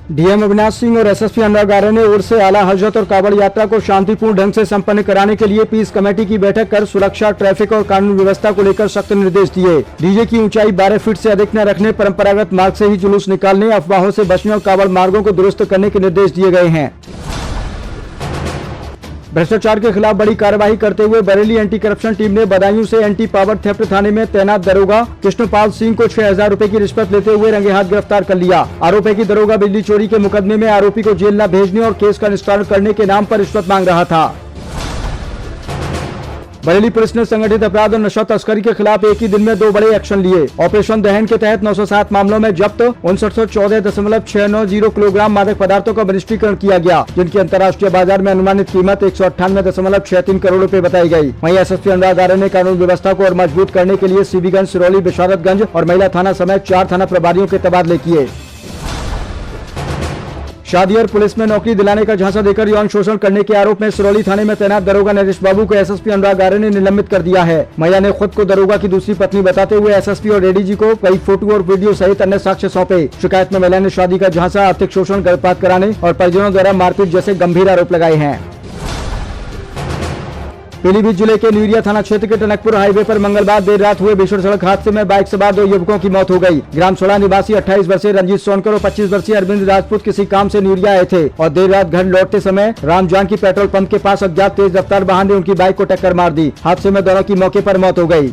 DM Avinash Singh और SSP Anurag Arya ने उर्स से आला हजरत और कावड़ यात्रा को शांतिपूर्ण ढंग से संपन्न कराने के लिए पीस कमेटी की बैठक कर सुरक्षा, ट्रैफिक और कानून व्यवस्था को लेकर सख्त निर्देश दिए। डीजे की ऊंचाई 12 फीट से अधिक न रखने, परंपरागत मार्ग से ही जुलूस निकालने, अफवाहों से बचने और कावड़ मार्गों को दुरुस्त करने के निर्देश दिए गए हैं। भ्रष्टाचार के खिलाफ बड़ी कार्रवाई करते हुए बरेली एंटी करप्शन टीम ने बदायूं से एंटी पावर थेफ्ट थाने में तैनात दरोगा कृष्णपाल सिंह को 6000 रुपए की रिश्वत लेते हुए रंगे हाथ गिरफ्तार कर लिया। आरोप है कि दरोगा बिजली चोरी के मुकदमे में आरोपी को जेल न भेजने और केस का निस्तारण करने के नाम पर रिश्वत मांग रहा था। बरेली पुलिस ने संगठित अपराध और नशा तस्करी के खिलाफ एक ही दिन में 2 बड़े एक्शन लिए। ऑपरेशन दहन के तहत 907 मामलों में जब्त 5914.690 किलोग्राम मादक पदार्थों का बहिष्करण किया गया, जिनकी अंतर्राष्ट्रीय बाजार में अनुमानित कीमत 198.63 करोड़ रुपए बताई गई। वहीं एसएसपी अनुराग आर्य ने कानून व्यवस्था को और मजबूत करने के लिए सीबीगंज, सिरौली, बिशारतगंज और महिला थाना समेत 4 थाना प्रभारियों के तबादले किए। शादी और पुलिस में नौकरी दिलाने का झांसा देकर यौन शोषण करने के आरोप में सिरौली थाने में तैनात दरोगा नरेश बाबू को एसएसपी अनुराग आर्य ने निलंबित कर दिया है। महिला ने खुद को दरोगा की दूसरी पत्नी बताते हुए एसएसपी और एडीजी को कई फोटो और वीडियो सहित अन्य साक्ष्य सौंपे। शिकायत में महिला ने शादी का झांसा, आर्थिक शोषण, गर्भपात कराने और परिजनों द्वारा मारपीट जैसे गंभीर आरोप लगाए हैं। पीलीभीत जिले के न्यूरिया थाना क्षेत्र के टनकपुर हाईवे पर मंगलवार देर रात हुए भीषण सड़क हादसे में बाइक सवार 2 युवकों की मौत हो गई। ग्राम सोड़ा निवासी 28 वर्षीय रंजीत सोनकर और 25 वर्षीय अरविंद राजपूत किसी काम से न्यूरिया आए थे और देर रात घर लौटते समय रामजानकी पेट्रोल पंप के पास अज्ञात तेज रफ्तार वाहन ने उनकी बाइक को टक्कर मार दी। हादसे में दोनों की मौके पर मौत हो गई।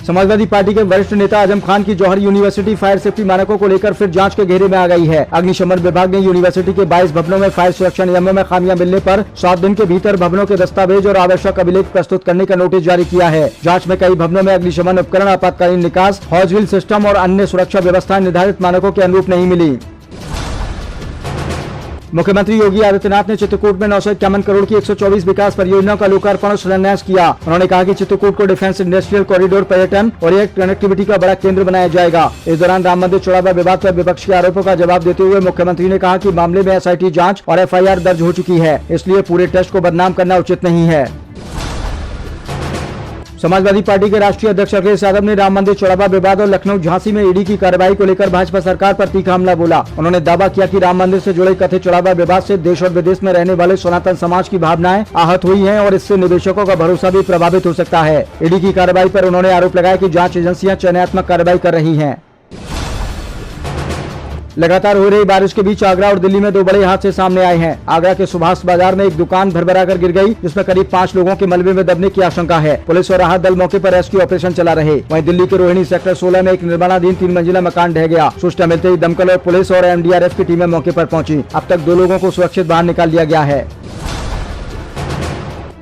समाजवादी पार्टी के वरिष्ठ नेता आजम खान की जौहर यूनिवर्सिटी फायर सेफ्टी मानकों को लेकर फिर जांच के घेरे में आ गई है। अग्निशमन विभाग ने यूनिवर्सिटी के 22 भवनों में फायर सुरक्षा नियमों में खामियां मिलने पर 7 दिन के भीतर भवनों के दस्तावेज और आवश्यक अभिलेख प्रस्तुत करने का नोटिस जारी किया है। जांच में कई भवनों में अग्निशमन उपकरण, आपातकालीन निकास, हॉज व्हील सिस्टम और अन्य सुरक्षा व्यवस्थाएं निर्धारित मानकों के अनुरूप नहीं मिली। मुख्यमंत्री योगी आदित्यनाथ ने चित्रकूट में 951 करोड़ की 124 विकास परियोजनाओं का लोकार्पण और शिलान्यास किया। उन्होंने कहा कि चित्रकूट को डिफेंस इंडस्ट्रियल कॉरिडोर, पर्यटन और एक कनेक्टिविटी का बड़ा केंद्र बनाया जाएगा। इस दौरान राम मंदिर चौड़ावा विवाद पर विपक्ष के आरोपों का जवाब देते हुए मुख्यमंत्री ने कहा कि मामले में एसआईटी जांच और एफआईआर दर्ज हो चुकी है, इसलिए पूरे ट्रस्ट को बदनाम करना उचित नहीं है। समाजवादी पार्टी के राष्ट्रीय अध्यक्ष अखिलेश यादव ने राम मंदिर चौड़ावा विवाद और लखनऊ झांसी में ईडी की कार्रवाई को लेकर भाजपा सरकार पर तीखा हमला बोला। उन्होंने दावा किया कि राम मंदिर से जुड़े कथित चौड़ावा विवाद से देश और विदेश में रहने वाले सनातन समाज की भावनाएं आहत हुई हैं और इससे निवेशकों का भरोसा भी प्रभावित हो सकता है। ईडी की कार्रवाई पर उन्होंने आरोप लगाया कि जांच एजेंसियां चयनात्मक कार्रवाई कर रही हैं। लगातार हो रही बारिश के बीच आगरा और दिल्ली में 2 बड़े हादसे सामने आए हैं। आगरा के सुभाष बाजार में एक दुकान भरभरा कर गिर गई, जिसमें करीब 5 लोगों के मलबे में दबने की आशंका है। पुलिस और राहत दल मौके पर रेस्क्यू ऑपरेशन चला रहे। वहीं दिल्ली के रोहिणी सेक्टर 16 में एक निर्माणाधीन 3 मंजिला मकान ढह गया। सूचना मिलते ही दमकल और पुलिस और एनडीआरएफ की टीमें मौके पर पहुंची। अब तक 2 लोगों को सुरक्षित बाहर निकाल लिया गया है।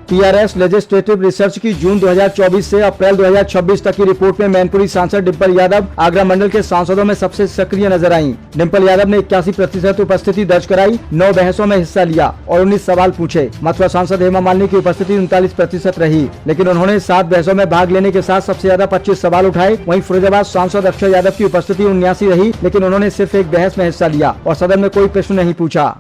टीआरएस लेजिस्लेटिव रिसर्च की जून 2024 से अप्रैल 2026 तक की रिपोर्ट में मैनपुरी सांसद डिम्पल यादव आगरा मंडल के सांसदों में सबसे सक्रिय नजर आईं। डिम्पल यादव ने 81% उपस्थिति दर्ज कराई, 9 बहसों में हिस्सा लिया और 19 सवाल पूछे। मथुरा सांसद हेमा मालिनी की उपस्थिति 39% रही, लेकिन उन्होंने 7 बहसों में भाग लेने के साथ सबसे ज्यादा 25 सवाल उठाए। वहीं फिरोजाबाद सांसद अक्षय यादव की उपस्थिति 79 रही, लेकिन उन्होंने सिर्फ 1 बहस में हिस्सा लिया और सदन में कोई प्रश्न नहीं पूछा।